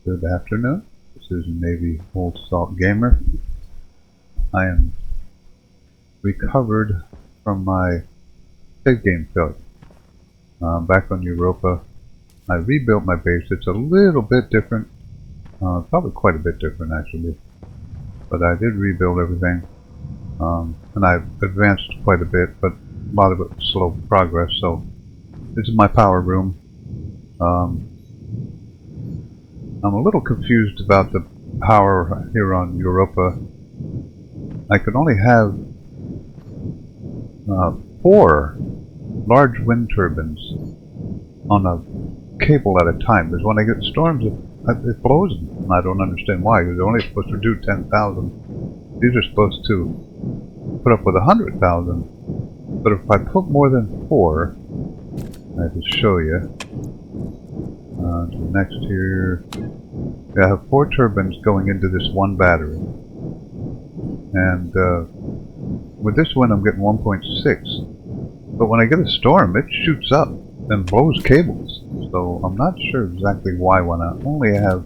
Good afternoon. This is Navy Old Salt Gamer. I am recovered from my save game failure. Back on Europa, I rebuilt my base. It's a little bit different, probably quite a bit different actually. But I did rebuild everything, and I've advanced quite a bit, but a lot of it was slow progress. So this is my power room. I'm a little confused about the power here on Europa. I could only have 4 large wind turbines on a cable at a time, because when I get storms it blows them, and I don't understand why. They're only supposed to do 10,000. These are supposed to put up with 100,000. But if I put more than 4, I have to show you. To next here, I have 4 turbines going into this one battery, and with this one I'm getting 1.6, but when I get a storm it shoots up and blows cables, so I'm not sure exactly why when I only have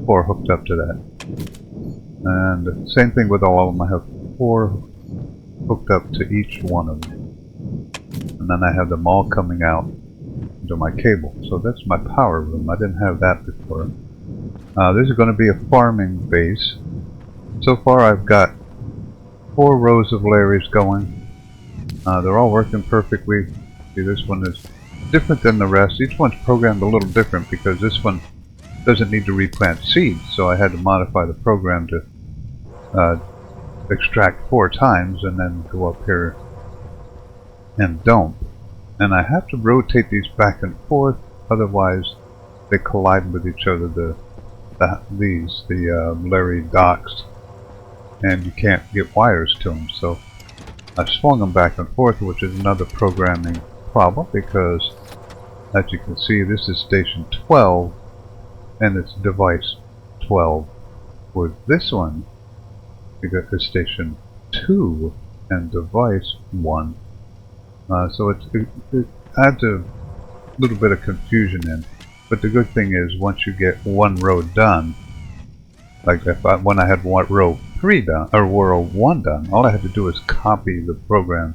4 hooked up to that. And same thing with all of them, I have 4 hooked up to each one of them, and then I have them all coming out to my cable. So that's my power room. I didn't have that before. This is going to be a farming base. So far I've got 4 rows of Larrys going. They're all working perfectly. See, this one is different than the rest. Each one's programmed a little different because this one doesn't need to replant seeds, so I had to modify the program to extract 4 times and then go up here and dump. And I have to rotate these back and forth, otherwise they collide with each other, the Larry docks, and you can't get wires to them. So I swung them back and forth, which is another programming problem, because as you can see, this is station 12 and it's device 12. With this one, you got the station 2 and device 1. So it adds a little bit of confusion in, but the good thing is once you get one row done, like when I had row 3 done, or row 1 done, all I had to do is copy the program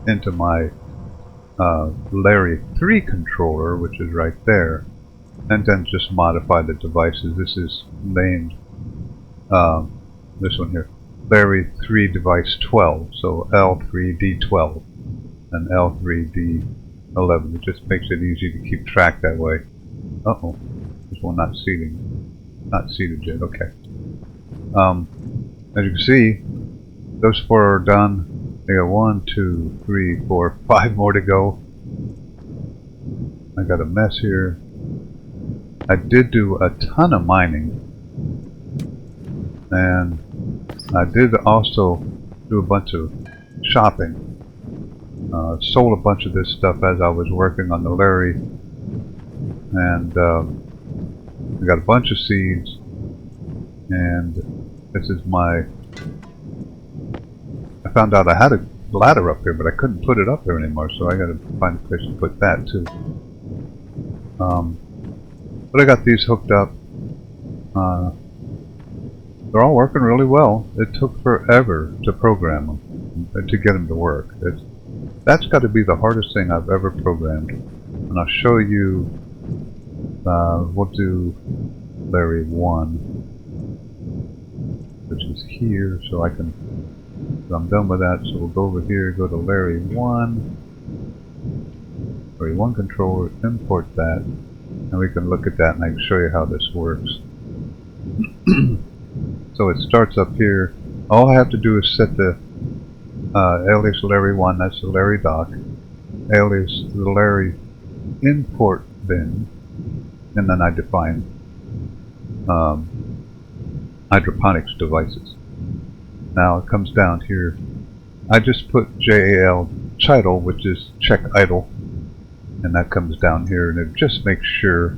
into my Larry 3 controller, which is right there, and then just modify the devices. This is named, this one here, Larry 3 device 12, so L3D12 and L3D11. It just makes it easy to keep track that way. Uh-oh, this one not seated yet, okay. As you can see, those 4 are done. They got 1, 2, 3, 4, 5 more to go. I got a mess here. I did do a ton of mining, and I did also do a bunch of shopping. Sold a bunch of this stuff as I was working on the Larry, and I got a bunch of seeds, and this is my, I found out I had a ladder up here, but I couldn't put it up there anymore, so I gotta find a place to put that too. But I got these hooked up. They're all working really well. It took forever to program them, to get them to work. That's got to be the hardest thing I've ever programmed. And I'll show you, we'll do Larry 1, which is here, so I'm done with that, so we'll go over here, go to Larry 1, Larry 1 controller, import that, and we can look at that and I can show you how this works. So it starts up here. All I have to do is set the alias Larry 1, that's the Larry dock, alias the Larry import bin, and then I define hydroponics devices. Now it comes down here. I just put JAL title, which is check idle, and that comes down here, and it just makes sure,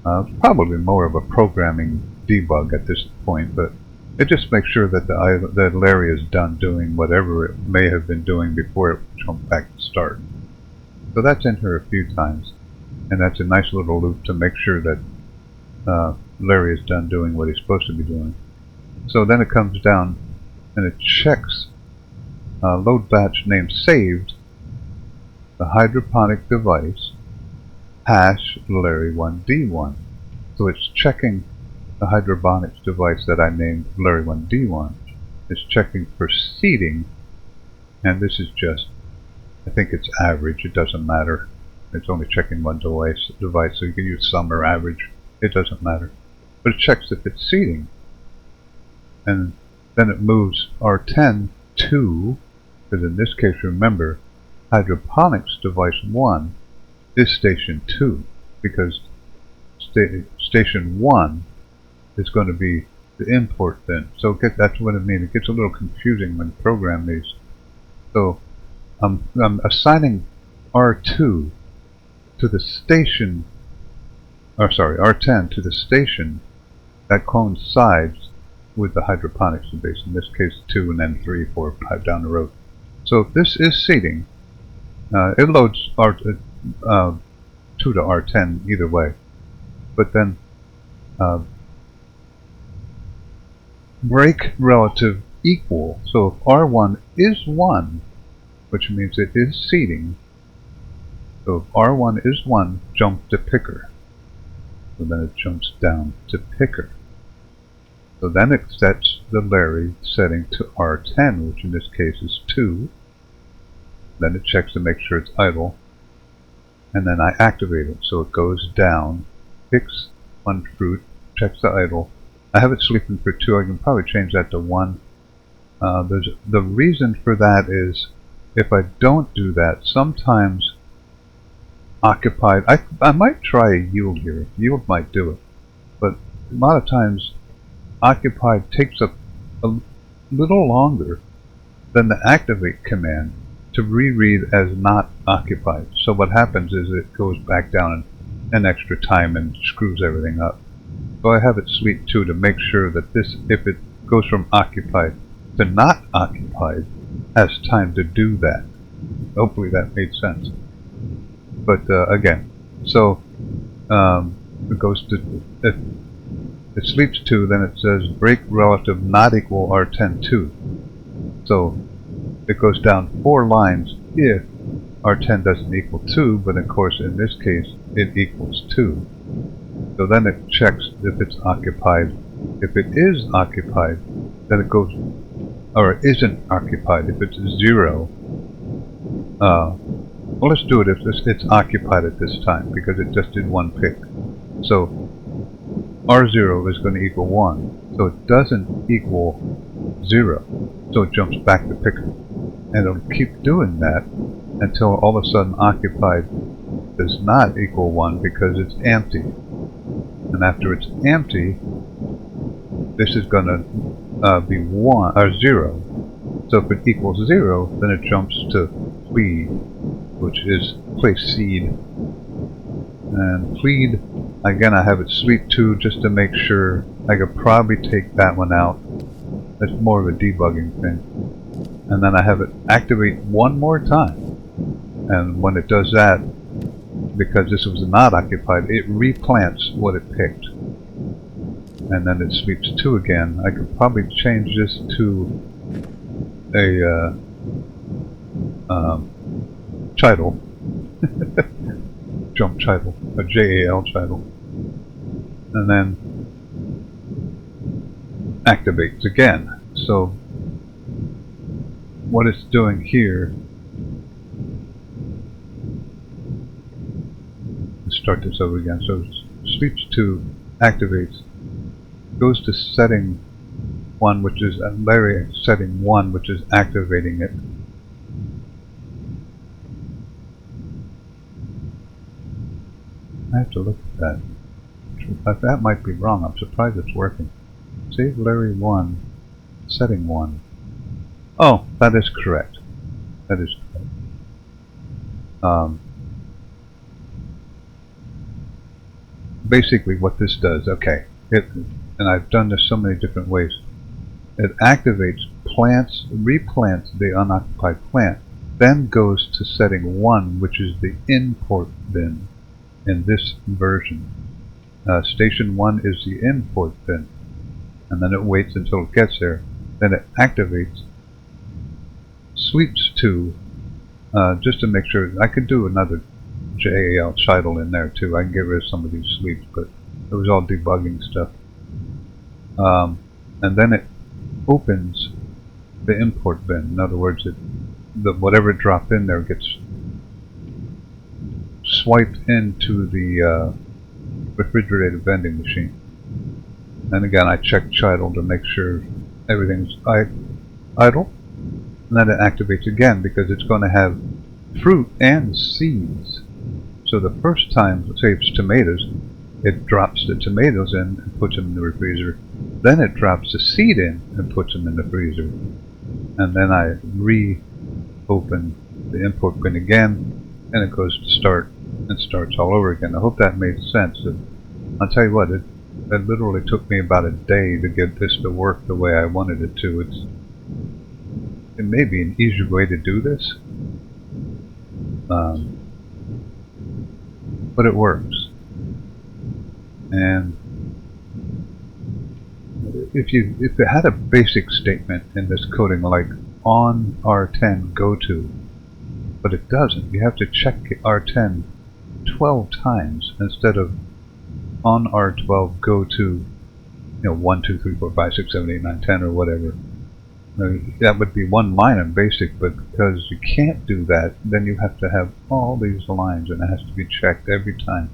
it's probably more of a programming debug at this point, but it just makes sure that that Larry is done doing whatever it may have been doing before it jumped back to start. So that's in here a few times, and that's a nice little loop to make sure that Larry is done doing what he's supposed to be doing. So then it comes down and it checks load batch name saved, the hydroponic device, hash Larry1D1. So it's checking the hydroponics device that I named Larry1D1. It's checking for seeding, and this is just, I think it's average, it doesn't matter. It's only checking one device, so you can use sum or average, it doesn't matter. But it checks if it's seeding. And then it moves R10 to, because in this case, remember, hydroponics device 1 is station 2, because station 1 is going to be the import then. So that's what it means. It gets a little confusing when you program these. So I'm assigning R2 to the station, R10 to the station that coincides with the hydroponics device. In this case, 2 and then 3, 4, 5 down the road. So if this is seeding, it loads R2 to R10 either way. But then break relative equal. So if R1 is 1, which means it is seeding, so if R1 is 1, jump to picker. So then it jumps down to picker. So then it sets the Larry setting to R10, which in this case is 2. Then it checks to make sure it's idle. And then I activate it. So it goes down, picks one fruit, checks the idle. I have it sleeping for 2. I can probably change that to 1. The reason for that is if I don't do that, sometimes occupied, I might try a yield here. Yield might do it. But a lot of times occupied takes a little longer than the activate command to reread as not occupied. So what happens is it goes back down an extra time and screws everything up. So I have it sleep 2 to make sure that this, if it goes from occupied to not occupied, has time to do that. Hopefully that made sense. But again, so it goes to, if it sleeps 2, then it says break relative not equal R10 2. So it goes down 4 lines if R10 doesn't equal 2, but of course in this case it equals 2. So then it checks if it's occupied. If it is occupied, then it goes, or it isn't occupied. If it's 0, well, let's do it if it's occupied at this time, because it just did one pick. So R0 is going to equal 1, so it doesn't equal 0, so it jumps back to picker. And it'll keep doing that until all of a sudden occupied does not equal 1 because it's empty. And after it's empty, this is going to be 1 or 0. So if it equals 0, then it jumps to plead, which is place seed. And plead, again, I have it sleep 2 just to make sure. I could probably take that one out. That's more of a debugging thing. And then I have it activate one more time. And when it does that, because this was not occupied, it replants what it picked. And then it sleeps 2 again. I could probably change this to a chital. Jump chital, a JAL chital. And then activates again. So what it's doing here, let's start this over again. So sleeps 2, activates, goes to setting 1, which is Larry setting 1, which is activating it. I have to look at that. That might be wrong. I'm surprised it's working. Save Larry 1, setting 1. Oh, that is correct. That is correct. Basically what this does, okay, and I've done this so many different ways. It activates, plants, replants the unoccupied plant, then goes to setting 1, which is the import bin in this version. Station 1 is the import bin, and then it waits until it gets there. Then it activates sweeps 2, just to make sure. I could do another JAL shuttle in there too. I can get rid of some of these sweeps, but it was all debugging stuff. And then it opens the import bin. In other words, whatever it dropped in there gets swiped into the refrigerated vending machine. And again, I check shuttle to make sure everything's idle. And then it activates again because it's going to have fruit and seeds. So the first time, say it's tomatoes, it drops the tomatoes in and puts them in the freezer. Then it drops the seed in and puts them in the freezer. And then I reopen the import bin again, and it goes to start and starts all over again. I hope that made sense. I'll tell you what, it literally took me about a day to get this to work the way I wanted it to. It may be an easier way to do this, but it works. And if it had a basic statement in this coding like on R10 go to, but it doesn't. You have to check R10 12 times instead of on R12 go to 1, 2, 3, 4, 5, 6, 7, 8, 9, 10 or whatever. That would be one line in BASIC, but because you can't do that, then you have to have all these lines and it has to be checked every time.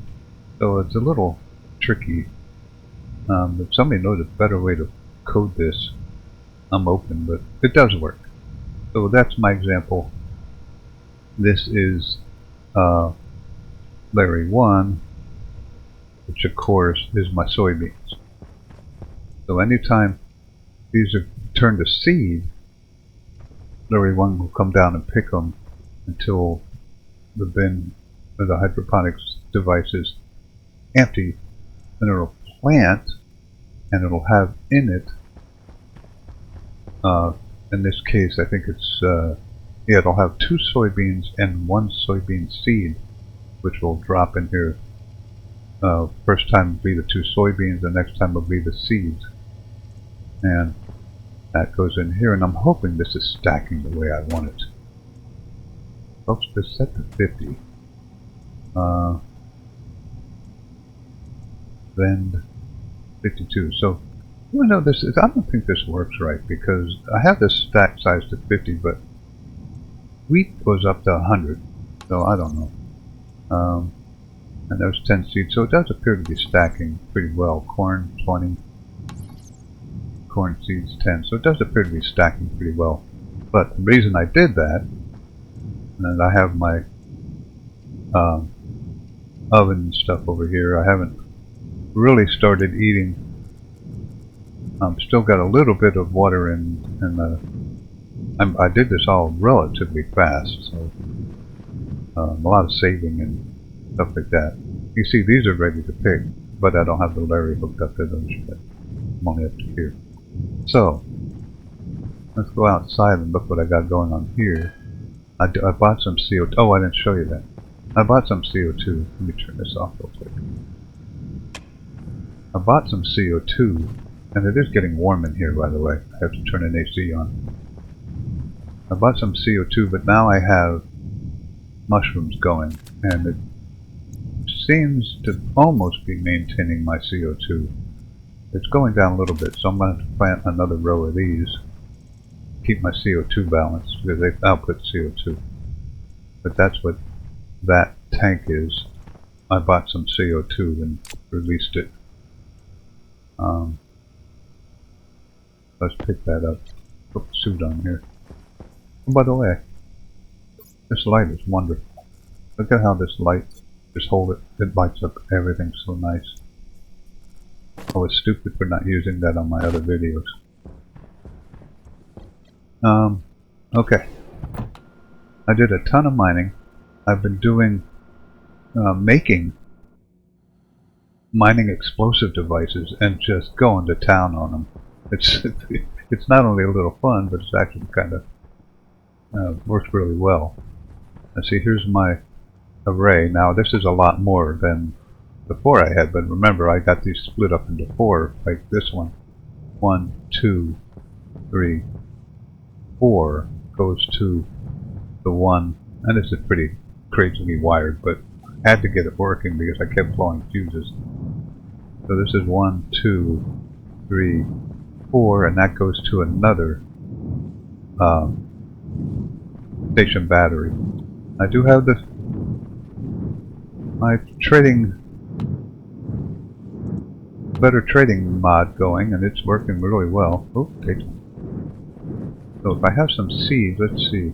So it's a little tricky. If somebody knows a better way to code this, I'm open, but it does work. So that's my example. This is Larry 1, which of course is my soybeans. So anytime these are turned to seed, Larry 1 will come down and pick them until the bin or the hydroponics device is empty. Then it'll plant, and it'll have in it, in this case I think it's, it'll have 2 soybeans and 1 soybean seed, which will drop in here. First time will be the 2 soybeans, the next time will be the seeds. And that goes in here, and I'm hoping this is stacking the way I want it. Folks, this set to 50. Then 52. So, this is, I don't think this works right because I have this stack size to 50, but wheat goes up to 100. So I don't know. And there's 10 seeds, so it does appear to be stacking pretty well. Corn 20. Corn seeds 10, so it does appear to be stacking pretty well. But the reason I did that, and I have my oven and stuff over here. I haven't really started eating. Still got a little bit of water I did this all relatively fast, so a lot of saving and stuff like that. You see, these are ready to pick, but I don't have the Larry hooked up to those yet. I'm only up to here. So, let's go outside and look what I got going on here. I bought some CO2. Oh, I didn't show you that. I bought some CO2. Let me turn this off real quick. I bought some CO2, and it is getting warm in here, by the way. I have to turn an AC on. I bought some CO2, but now I have mushrooms going, and it seems to almost be maintaining my CO2. It's going down a little bit, so I'm going to have to plant another row of these. Keep my CO2 balanced, because they output CO2. But that's what that tank is. I bought some CO2 and released it. Let's pick that up. Put the suit on here. Oh, by the way, this light is wonderful. Look at how this light, just hold it, it lights up everything so nice. I was stupid for not using that on my other videos. Okay. I did a ton of mining. I've been doing, making mining explosive devices and just going to town on them. It's not only a little fun, but it's actually kind of works really well. And see, here's my array. Now this is a lot more than before I had, but remember I got these split up into 4, like this one. 1, 2, 3, 4 goes to the 1, and this is pretty crazily wired, but I had to get it working because I kept blowing fuses. So this is 1, 2, 3, 4, and that goes to another station battery. I do have my better trading mod going, and it's working really well. Oh, so if I have some seeds, let's see.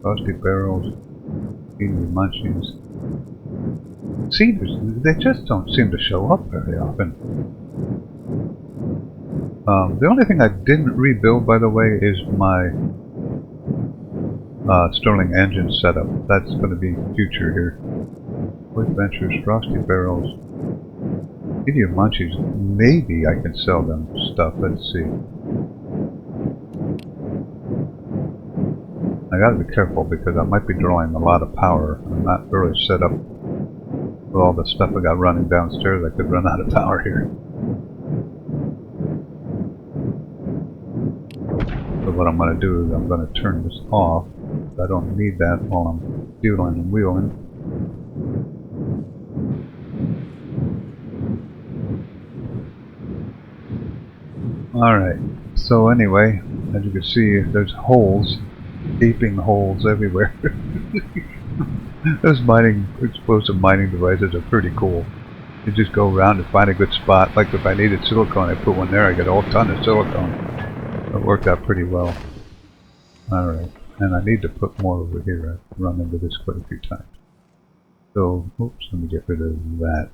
Frosty barrels, eating munchies. Seeders, they just don't seem to show up very often. The only thing I didn't rebuild, by the way, is my Sterling engine setup. That's going to be future here. Quick Ventures, Frosty barrels, medium munchies. Maybe I can sell them stuff. Let's see. I gotta be careful because I might be drawing a lot of power. I'm not really set up with all the stuff I got running downstairs. I could run out of power here. So what I'm going to do is I'm going to turn this off. I don't need that while I'm fueling and wheeling. Alright, so anyway, as you can see, there's holes, gaping holes everywhere. Those explosive mining devices are pretty cool. You just go around and find a good spot. Like if I needed silicone, I put one there, I get a whole ton of silicone. It worked out pretty well. Alright, and I need to put more over here. I've run into this quite a few times. So, oops, let me get rid of that.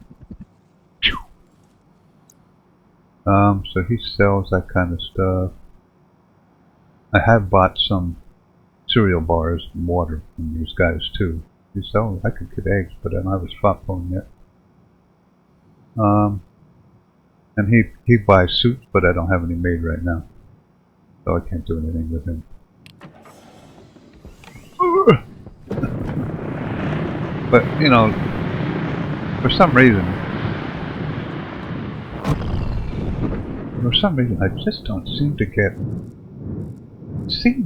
So he sells that kind of stuff. I have bought some cereal bars and water from these guys too. He sells, I could get eggs, but I don't have a spot for them yet. And he buys suits, but I don't have any made right now. So I can't do anything with him. But, you know, for some reason I just don't seem to see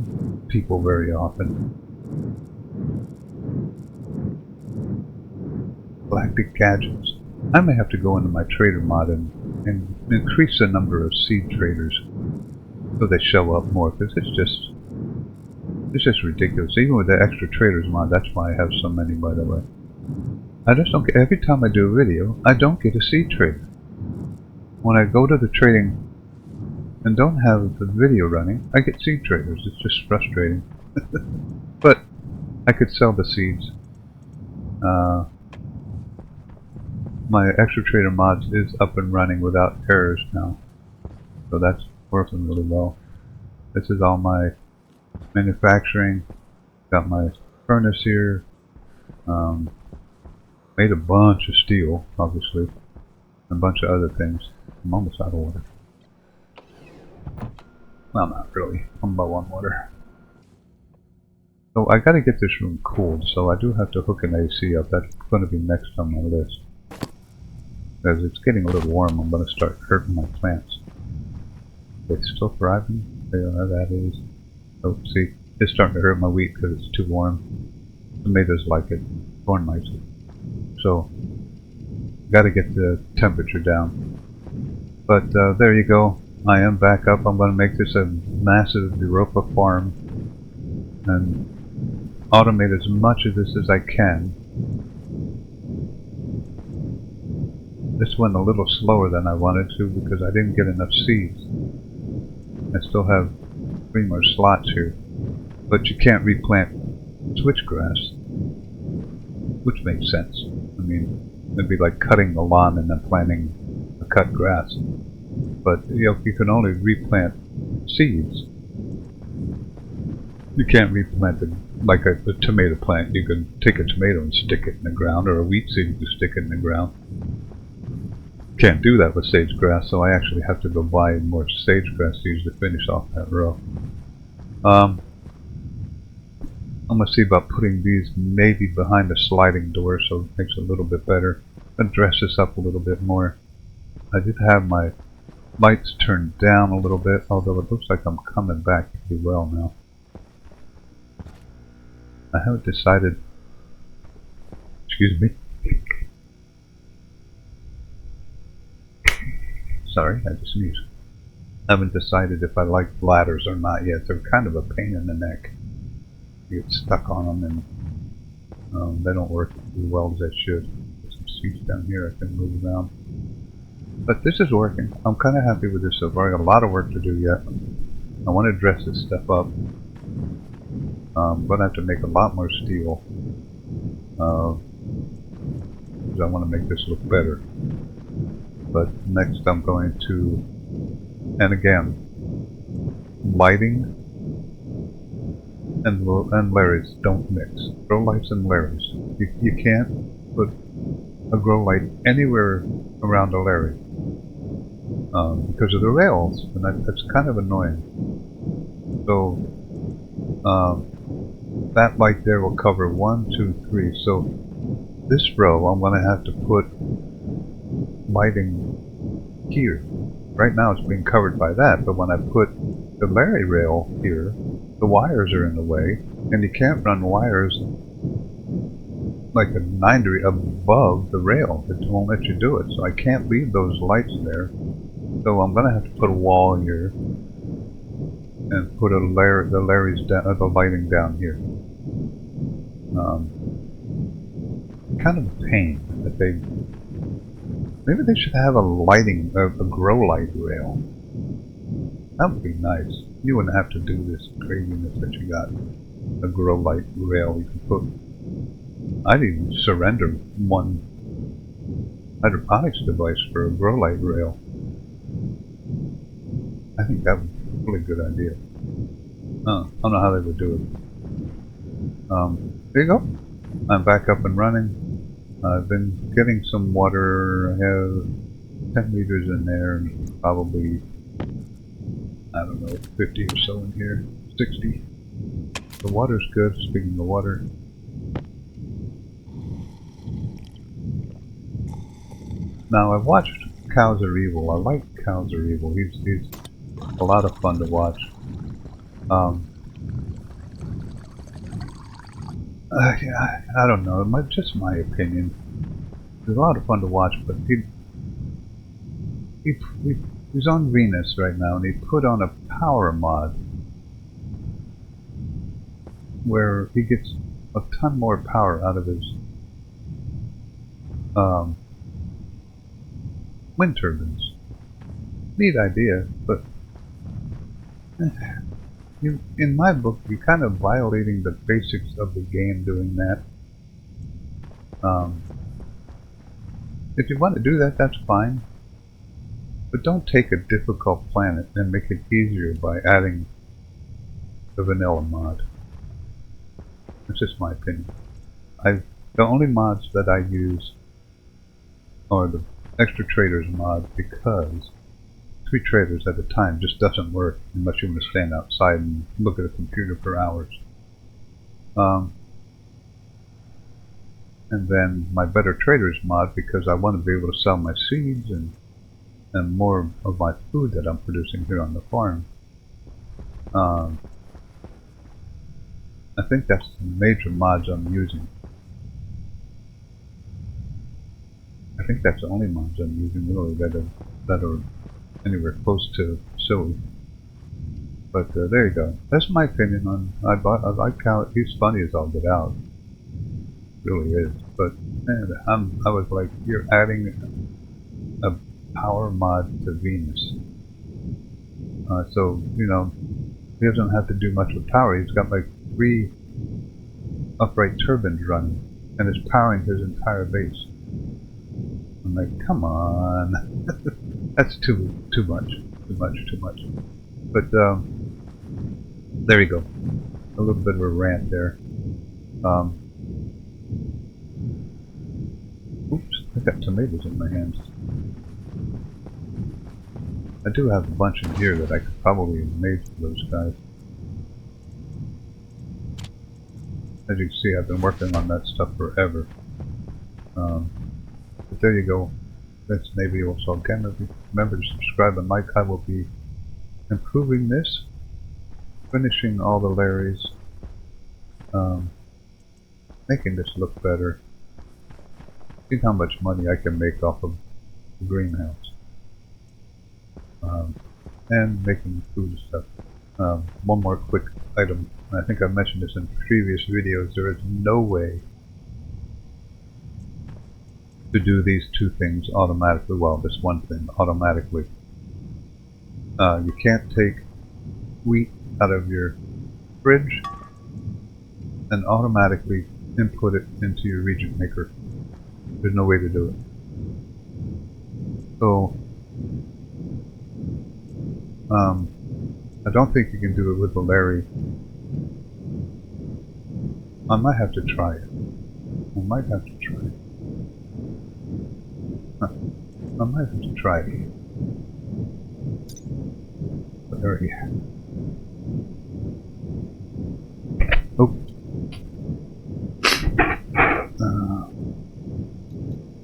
people very often. Galactic gadgets. I may have to go into my trader mod and increase the number of seed traders so they show up more, because it's just ridiculous. Even with the extra traders mod, that's why I have so many, by the way. I just don't get, every time I do a video, I don't get a seed trader. When I go to the trading and don't have the video running, I get seed traders. It's just frustrating. But I could sell the seeds. My extra trader mods is up and running without errors now, so that's working really well. This is all my manufacturing. Got my furnace here. Made a bunch of steel, obviously, and a bunch of other things. I'm almost out of water. Well, not really. I'm about one water. So I gotta get this room cooled, so I do have to hook an AC up. That's going to be next on my list. As it's getting a little warm, I'm going to start hurting my plants. They're still thriving. There that is. Oh, see, it's starting to hurt my wheat because it's too warm. Tomatoes like it. Corn likes it. So, got to get the temperature down. But there you go. I am back up. I'm going to make this a massive Europa farm and automate as much of this as I can. This went a little slower than I wanted to because I didn't get enough seeds. I still have 3 more slots here. But you can't replant switchgrass, which makes sense. I mean, it'd be like cutting the lawn and then planting a cut grass. But you know, you can only replant seeds. You can't replant it like a tomato plant. You can take a tomato and stick it in the ground, or a wheat seed you can stick it in the ground. Can't do that with sage grass, so I actually have to go buy more sage grass seeds to finish off that row. I'm gonna see about putting these maybe behind a sliding door so it makes it a little bit better. And dress this up a little bit more. I did have my lights turned down a little bit, although it looks like I'm coming back pretty well now. I haven't decided. Excuse me. Sorry, I just sneezed. I haven't decided if I like ladders or not yet. They're kind of a pain in the neck. You get stuck on them and they don't work as well as they should. There's some seats down here I can move around. But this is working. I'm kind of happy with this so far. I got a lot of work to do yet. I want to dress this stuff up. I'm going to have to make a lot more steel. Because I want to make this look better. But next I'm going to, and again, lighting and Larry's don't mix. Grow lights and Larry's. You can't put a grow light anywhere around a Larry because of the rails, and that's kind of annoying. So that light there will cover 1, 2, 3. So this row I'm going to have to put lighting here. Right now it's being covered by that, but when I put the Larry rail here, the wires are in the way, and you can't run wires like a 9° above the rail. It won't let you do it, so I can't leave those lights there. So I'm going to have to put a wall here and put the lighting down here. Kind of a pain that maybe they should have a grow light rail. That would be nice. You wouldn't have to do this craziness that you got a grow light rail. You can put. I'd even surrender one hydroponics device for a grow light rail. I think that would be a really good idea. I don't know how they would do it. There you go. I'm back up and running. I've been getting some water. I have 10 liters in there, and probably, I don't know, 50 or so in here. 60. The water's good, speaking of water. Now, I've watched Cows Are Evil. I like Cows Are Evil. He's a lot of fun to watch. Yeah, I don't know. Just my opinion. It's a lot of fun to watch, but he's on Venus right now, and he put on a power mod where he gets a ton more power out of his wind turbines. Neat idea, but in my book, you're kind of violating the basics of the game doing that. If you want to do that, that's fine. But don't take a difficult planet and make it easier by adding the vanilla mod. That's just my opinion. The only mods that I use are the extra traders mod, because 3 traders at a time just doesn't work unless you want to stand outside and look at a computer for hours. And then my better traders mod, because I want to be able to sell my seeds and more of my food that I'm producing here on the farm. I think that's the major mods I'm using. I think that's the only mods I'm using really that are anywhere close to silly. But there you go. That's my opinion on. I like how he's funny as all get out. Really is. But man, I was like, you're adding a power mod to Venus. So you know, he doesn't have to do much with power. He's got like 3 upright turbines running, and it's powering his entire base. I'm like, come on. That's too much. But there you go. A little bit of a rant there. Oops, I got tomatoes in my hands. I do have a bunch in here that I could probably have made for those guys. As you can see, I've been working on that stuff forever. But there you go. That's maybe also again. Remember to subscribe and like. I will be improving this, finishing all the Larrys, making this look better. See how much money I can make off of the greenhouse, and making food stuff. One more quick item. I think I mentioned this in previous videos. There is no way to do these two things automatically. Well, this one thing automatically. You can't take wheat out of your fridge and automatically input it into your region maker. There's no way to do it. So, I don't think you can do it with the Larry. I might have to try it. I might have to try it. I might have to try it. But there we go. Oh.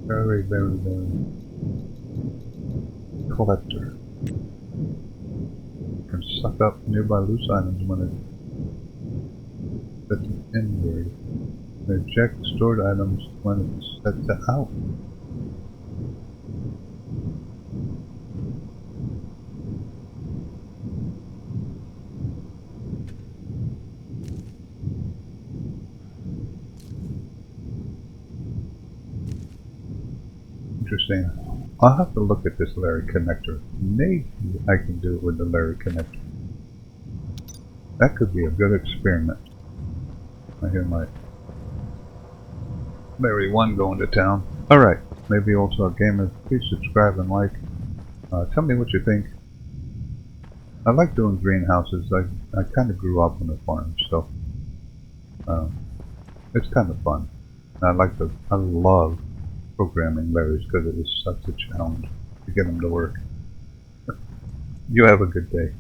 Very collector. Can suck up nearby loose items when it sets an inventory. Eject stored items when it sets it out. Interesting. I'll have to look at this Larry connector. Maybe I can do it with the Larry connector. That could be a good experiment. I hear my Larry 1 going to town. Alright, maybe also a gamer. Please subscribe and like. Tell me what you think. I like doing greenhouses. I kind of grew up on a farm, so it's kind of fun. I love programming Larrys because it is such a challenge to get them to work. You have a good day.